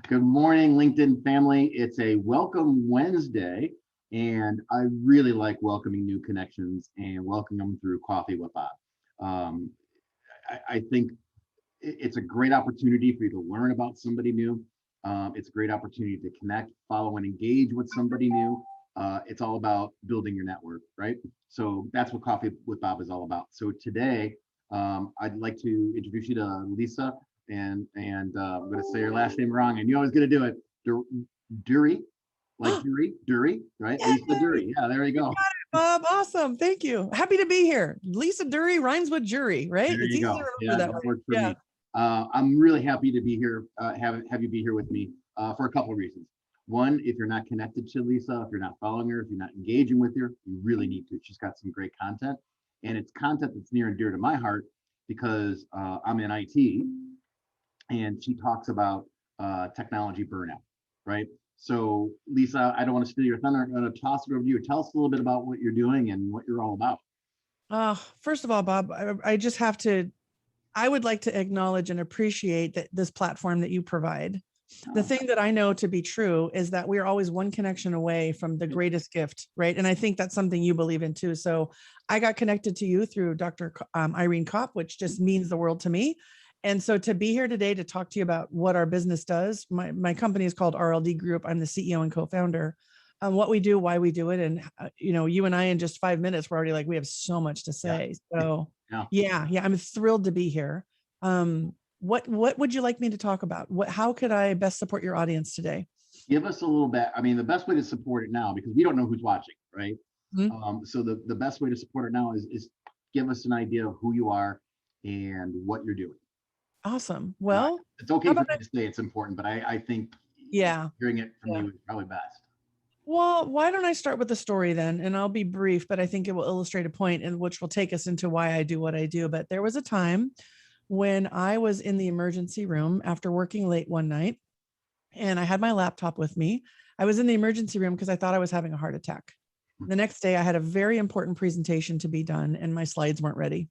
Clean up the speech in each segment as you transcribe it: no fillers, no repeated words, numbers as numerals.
Good morning, LinkedIn family. It's a welcome Wednesday, and I really like welcoming new connections and welcoming them through Coffee with Bob. Um, I think it's a great opportunity for you to learn about somebody new. It's a great opportunity to connect, follow, and engage with somebody new. It's all about building your network, right? So that's what Coffee with Bob is all about. So today, I'd like to introduce you to Lisa, and I'm going to say your last name wrong. I knew I was going to do it. Duerre, like Duerre, right? Yay! Lisa Duerre. Yeah, there you You go. got it, Bob. Awesome. Thank you. Happy to be here. Lisa Duerre rhymes with jury, right? There It's you easy to go. remember Yeah, that that way. worked for Yeah. me. I'm really happy to be here, have you be here with me for a couple of reasons. One, if you're not connected to Lisa, if you're not following her, if you're not engaging with her, you really need to. She's got some great content, and it's content that's near and dear to my heart because I'm in IT, and she talks about technology burnout, right? So, Lisa, I don't want to steal your thunder. I'm going to toss it over to you. Tell us a little bit about what you're doing and what you're all about. First of all, Bob, I just have to, I would like to acknowledge and appreciate that this platform that you provide. The thing that I know to be true is that we're always one connection away from the greatest gift, right? And I think that's something you believe in too. So I got connected to you through Dr. Irene Kopp, which just means the world to me. And so to be here today to talk to you about what our business does, my company is called RLD Group. I'm the CEO and co-founder. What we do, why we do it, and you and I in just 5 minutes, we're already like we have so much to Yeah. say. So Yeah. yeah, I'm thrilled to be here. What would you like me to talk about? How could I best support your audience today? Give us a little bit. I mean, the best way to support it now, because we don't know who's watching, right? Mhm. So the best way to support it now is give us an idea of who you are and what you're doing. Awesome. Uh, Well, it's how okay for about me to say it's important, but I think yeah, hearing it from yeah. you is probably best. Well, why don't I start with the story then? And I'll be brief, but I think it will illustrate a point in which will take us into why I do what I do. But there was a time when I was in the emergency room after working late one night and I had my laptop with me. I was in the emergency room because I thought I was having a heart attack. The next day, I had a very important presentation to be done, and my slides weren't ready.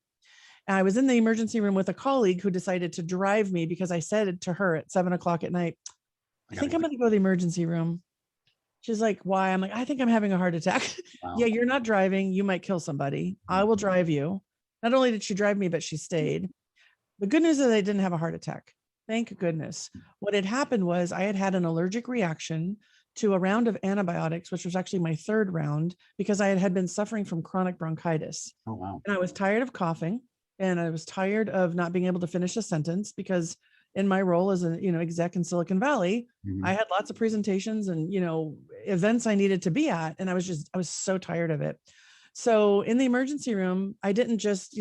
And I was in the emergency room with a colleague who decided to drive me because I said to her at 7 o'clock at night, I think I'm going to go to the emergency room. She's like, why? I'm like, I think I'm having a heart attack. Wow. Yeah, you're not driving. You might kill somebody. I will drive you. Not only did she drive me, but she stayed. The good news is I didn't have a heart attack. Thank goodness. What had happened was I had had an allergic reaction to a round of antibiotics, which was actually my third round because I had been suffering from chronic bronchitis. Oh, wow. And I was tired of coughing and I was tired of not being able to finish a sentence because in my role as a exec in Silicon Valley, I had lots of presentations and events I needed to be at, and I was so tired of it. So in the emergency room, I didn't just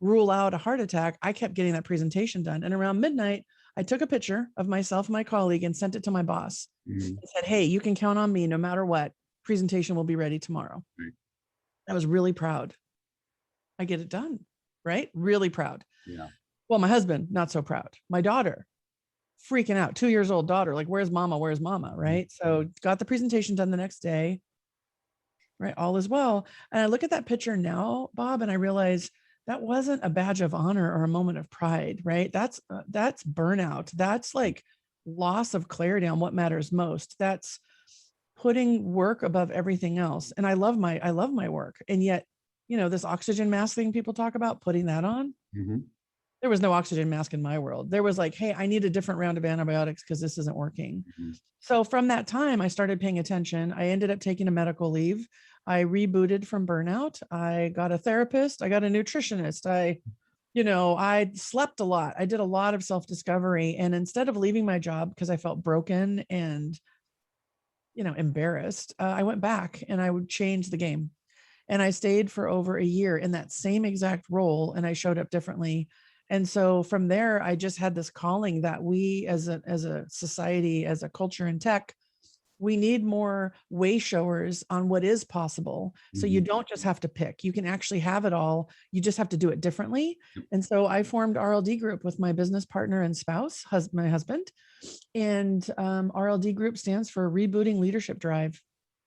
rule out a heart attack. I kept getting that presentation done, and around midnight, I took a picture of myself and my colleague and sent it to my boss. Mhm. I said, "Hey, you can count on me no matter what. Presentation will be ready tomorrow." Right. I was really proud. I get it done, right? Really proud. Yeah. Well, my husband, not so proud. My daughter, freaking out, 2 years old daughter, like, where's mama? Where's mama? Right. So got the presentation done the next day, right? All is well. And I look at that picture now, Bob, and I realize that wasn't a badge of honor or a moment of pride, right? That's burnout. That's like loss of clarity on what matters most. That's putting work above everything else. And I love my work. And yet, this oxygen mask thing people talk about, putting that on, Mm-hmm. there was no oxygen mask in my world. There was like, hey, I need a different round of antibiotics because this isn't working. Mm-hmm. So from that time, I started paying attention. I ended up taking a medical leave. I rebooted from burnout. I got a therapist. I got a nutritionist. I slept a lot. I did a lot of self-discovery. And instead of leaving my job because I felt broken and, embarrassed, I went back and I would change the game. And I stayed for over a year in that same exact role, and I showed up differently. And so from there, I just had this calling that we as a society, as a culture in tech, we need more way showers on what is possible. So you Mm-hmm. don't just have to pick, you can actually have it all. You just have to do it differently. And so I formed RLD Group with my business partner and spouse, my husband. And RLD Group stands for Rebooting Leadership Drive,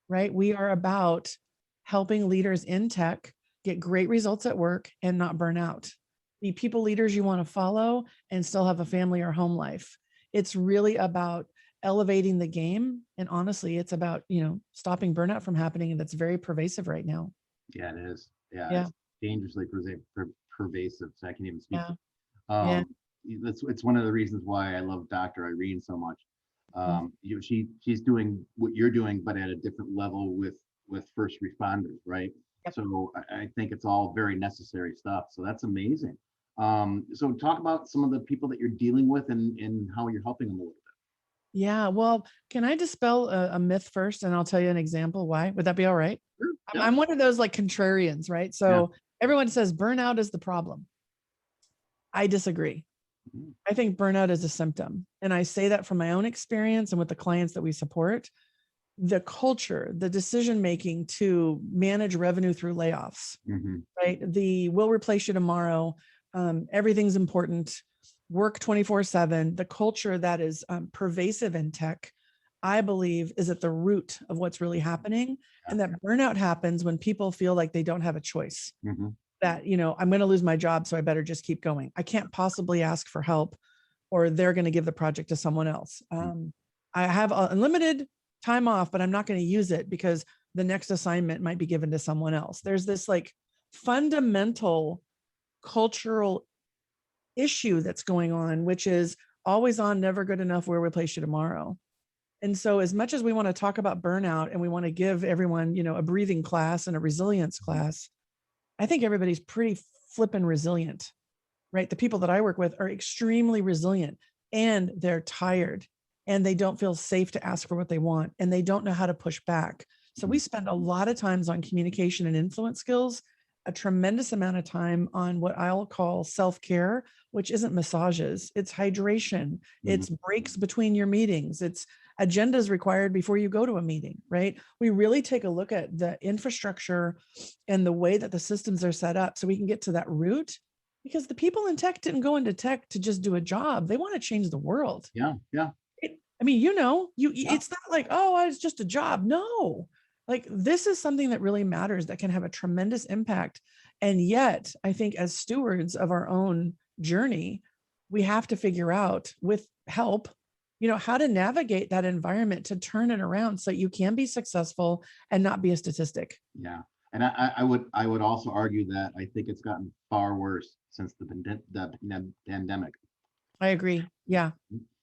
right? We are about helping leaders in tech get great results at work and not burn out. Be people leaders you want to follow and still have a family or home life. It's really about elevating the game. And honestly, it's about, stopping burnout from happening. And that's very pervasive right now. Yeah, it is. Yeah, Yeah. it's dangerously pervasive. So I can't even speak. Yeah. Yeah. Um, it's one of the reasons why I love Dr. Irene so much. Mhm. She's doing what you're doing, but at a different level with first responders, right? Yep. So I think it's all very necessary stuff. So that's amazing. So talk about some of the people that you're dealing with and how you're helping them a little bit. Yeah. Well, can I dispel a myth first and I'll tell you an example why? Would that be all right? Sure. I'm, Yeah. I'm one of those like contrarians, right? Yeah. So everyone says burnout is the problem. I disagree. Mhm. I think burnout is a symptom. And I say that from my own experience and with the clients that we support. The culture, the decision making to manage revenue through layoffs, Mhm. right? The we'll replace you tomorrow. Everything's important. Work 24/7. The culture that is pervasive in tech, I believe, is at the root of what's really happening. Yeah. And that burnout happens when people feel like they don't have a choice. Mhm. That, I'm going to lose my job, so I better just keep going. I can't possibly ask for help, or they're going to give the project to someone else. I have unlimited time off, but I'm not going to use it because the next assignment might be given to someone else. There's this like fundamental cultural issue that's going on, which is always on, never good enough, we'll replace you tomorrow. And so as much as we want to talk about burnout and we want to give everyone, a breathing class and a resilience class, I think everybody's pretty flippin' resilient, right? The people that I work with are extremely resilient and they're tired and they don't feel safe to ask for what they want and they don't know how to push back. So we spend a lot of times on communication and influence skills, a tremendous amount of time on what I'll call self-care, which isn't massages, it's hydration, Mhm. it's breaks between your meetings, it's agendas required before you go to a meeting, right? We really take a look at the infrastructure and the way that the systems are set up so we can get to that root, because the people in tech didn't go into tech to just do a job. They want to change the world. Yeah. Yeah. I mean, Yeah. it's not like, oh, it's just a job. No, like this is something that really matters that can have a tremendous impact. And yet, I think as stewards of our own journey, we have to figure out with help, how to navigate that environment to turn it around so you can be successful and not be a statistic. Yeah. And I would also argue that I think it's gotten far worse since the pandemic. I agree. Yeah,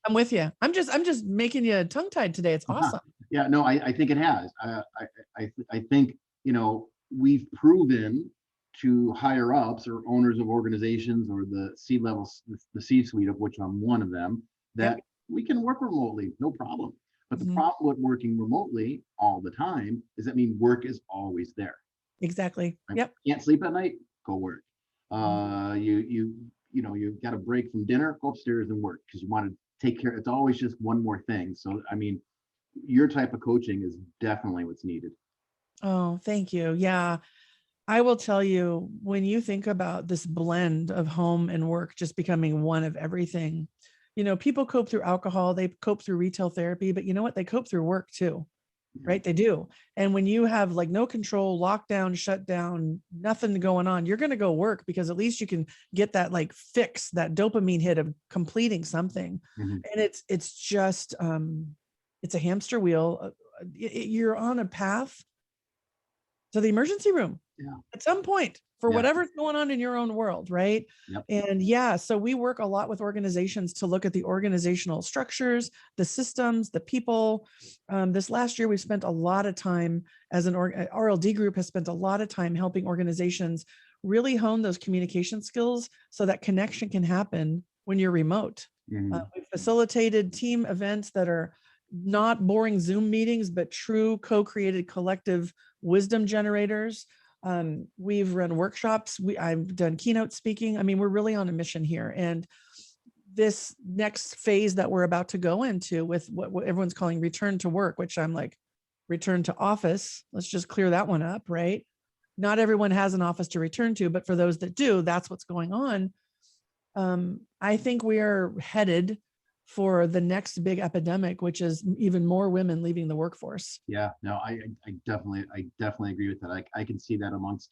I'm with you. I'm just making you tongue tied today. It's awesome. Yeah, no, I think it has. I think, we've proven to higher ups or owners of organizations or the C levels, the C suite of which I'm one of them, Yep. that we can work remotely, no problem. But the Mhm. problem with working remotely all the time is that mean work is always there. Exactly. Right? Yep. Can't sleep at night, go work. Mhm. You got a break from dinner, go upstairs and work because you want to take care. It's always just one more thing. So I mean, your type of coaching is definitely what's needed. Oh, thank you. Yeah. I will tell you, when you think about this blend of home and work just becoming one of everything, people cope through alcohol, they cope through retail therapy, but you know what? They cope through work too, Yeah. right? They do. And when you have like no control, lockdown, shutdown, nothing going on, you're going to go work because at least you can get that like fix, that dopamine hit of completing something. Mhm. And it's just, it's a hamster wheel. You're on a path to the emergency room Yeah. at some point for Yeah. whatever's going on in your own world, right? Yep. And yeah, so we work a lot with organizations to look at the organizational structures, the systems, the people. This last year, we've spent a lot of time as RLD group has spent a lot of time helping organizations really hone those communication skills so that connection can happen when you're remote. Mhm. We've facilitated team events that are not boring Zoom meetings, but true co-created collective wisdom generators. We've run workshops. I've done keynote speaking. I mean, we're really on a mission here. And this next phase that we're about to go into with what everyone's calling return to work, which I'm like, return to office. Let's just clear that one up, right? Not everyone has an office to return to, but for those that do, that's what's going on. I think we are headed for the next big epidemic, which is even more women leaving the workforce. Yeah. No, I definitely agree with that. I can see that amongst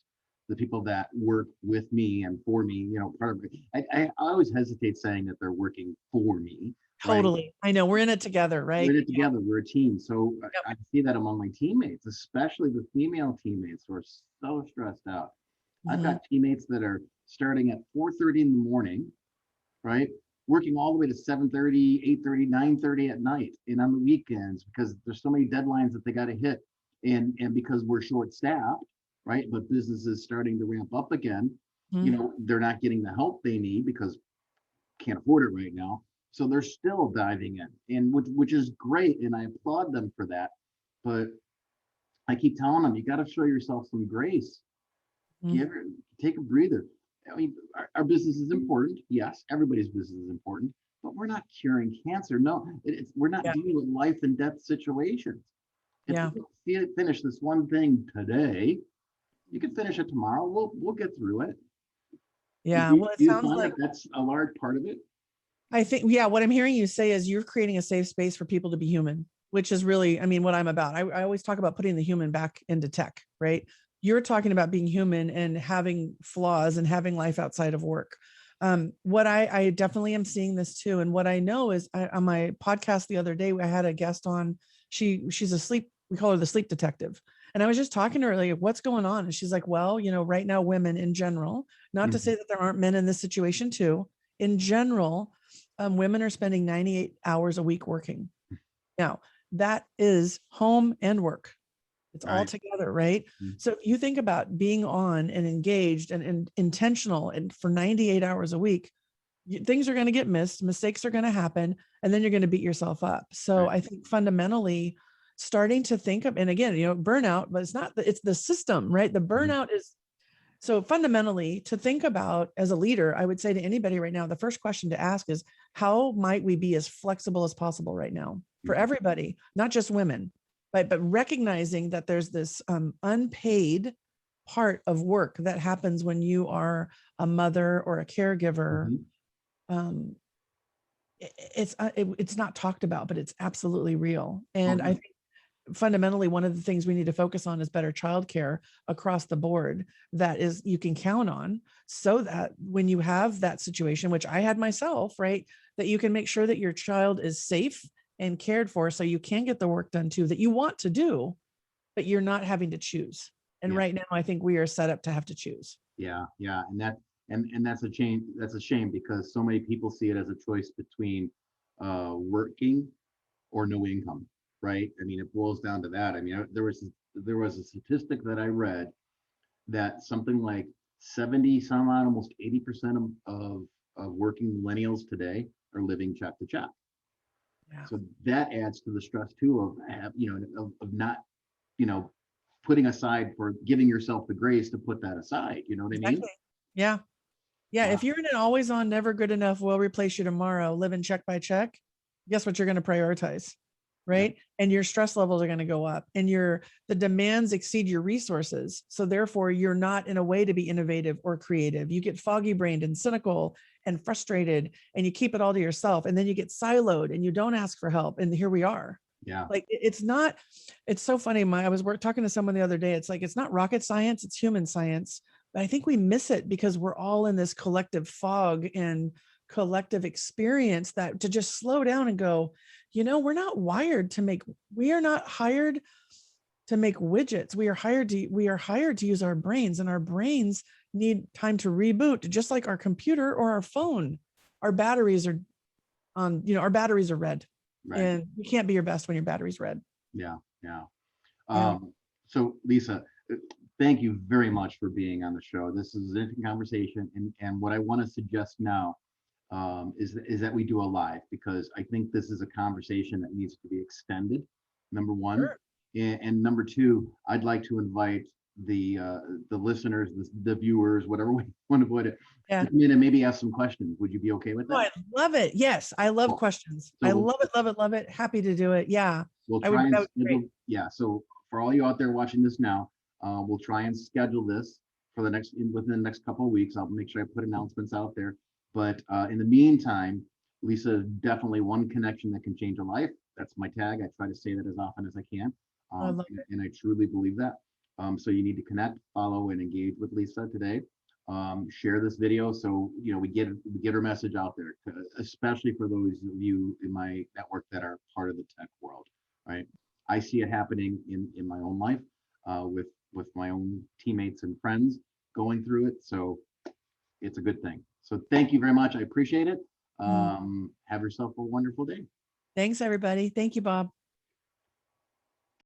the people that work with me and for me. Part of it. I always hesitate saying that they're working for me. right? Totally. I know we're in it together, We're right? in it together. We're a team. So Yep. I see that among my teammates, especially the female teammates who are so stressed out. I've Mhm. got teammates that are starting at 4:30 in the morning, right? Working all the way to 7:30, 8:30, 9:30 at night and on the weekends because there's so many deadlines that they got to hit. And because we're short staffed, right? But business is starting to ramp up again, Mhm. they're not getting the help they need because can't afford it right now. So they're still diving in, and which is great, and I applaud them for that. But I keep telling them, you got to show yourself some grace. Mhm. Give it, take a breather. I mean, our business is important. Yes, everybody's business is important, but we're not curing cancer. No, we're not Yeah. dealing with life and death situations. If Yeah. you finish this one thing today, you can finish it tomorrow. We'll get through it. Yeah. Do Well, it you sounds find like that that's a large part of it? I think, yeah, what I'm hearing you say is you're creating a safe space for people to be human, which is really, I mean, what I'm about. I always talk about putting the human back into tech, right? You're talking about being human and having flaws and having life outside of work. What I definitely am seeing this too. And what I know is on my podcast the other day, I had a guest on, she's a sleep, we call her the sleep detective. And I was just talking to her, like, what's going on? And she's like, well, right now, women in general, not to say Mhm. that there aren't men in this situation too, in general, women are spending 98 hours a week working. Now, that is home and work. It's all Right. together, right? Mhm. So if you think about being on and engaged and intentional and for 98 hours a week, things are going to get missed, mistakes are going to happen, and then you're going to beat yourself up. So Right. I think fundamentally starting to think of, and again, burnout, but it's the system, right? The Mhm. burnout is so fundamentally, to think about as a leader, I would say to anybody right now, the first question to ask is how might we be as flexible as possible right now for Mhm. everybody, not just women, but recognizing that there's this unpaid part of work that happens when you are a mother or a caregiver. Mhm. Um, it's not talked about, but it's absolutely real. And I Okay. think fundamentally one of the things we need to focus on is better childcare across the board that is you can count on, so that when you have that situation, which I had myself, right, that you can make sure that your child is safe and cared for so you can get the work done too that you want to do, but you're not having to choose. And Yeah. right now I think we are set up to have to choose. Yeah. Yeah. And that's a shame. That's a shame because so many people see it as a choice between working or no income, right? I mean, it boils down to that. I mean, there was a statistic that I read that something like 70 some odd, almost 80% of working millennials today are living check to check. Yeah, So that adds to the stress too of not, you know, putting aside for giving yourself the grace to put that aside. You know what I mean? exactly. Yeah. Yeah, if Wow. you're in an always on, never good enough, will replace you tomorrow, living check by check, guess what you're going to prioritize, Yeah. right? And your stress levels are going to go up, and the demands exceed your resources. So therefore, you're not in a way to be innovative or creative. You get foggy brained and cynical and frustrated, and you keep it all to yourself, and then you get siloed and you don't ask for help. And here we are. Yeah. Like it's not. It's so funny. I was talking to someone the other day. It's like it's not rocket science; it's human science. But I think we miss it because we're all in this collective fog and collective experience that to just slow down and go, we're not wired to make, we are not hired to make widgets. We are hired to use our brains, and our brains need time to reboot, just like our computer or our phone. Our batteries are our batteries are red, Right. and you can't be your best when your battery's red. Yeah. Yeah. Yeah. So Lisa, thank you very much for being on the show. This is an interesting conversation, and what I want to suggest now is that we do a live because I think this is a conversation that needs to be extended. Number one, Sure. and number two, I'd like to invite the listeners, the viewers, whatever we want to put it, to Yeah. come in and maybe ask some questions. Would you be okay with Oh, that? I love it. Yes, I love Cool. questions. So I love it, love it, love it. Happy to do it. Yeah, we'll I would. try and That would be schedule. great. Yeah. So for all you out there watching this now, we'll try and schedule this for within the next couple of weeks. I'll make sure I put announcements out there. But in the meantime, Lisa is definitely one connection that can change a life. That's my tag. I try to say that as often as I can, I love and, it. and I truly believe that. So you need to connect, follow, and engage with Lisa today. share this video so we get our message out there, especially for those of you in my network that are part of the tech world. Right, I see it happening in my own life, with my own teammates and friends going through it. So it's a good thing. So thank you very much. I appreciate it. Mm. Have yourself a wonderful day. Thanks, everybody. Thank you, Bob.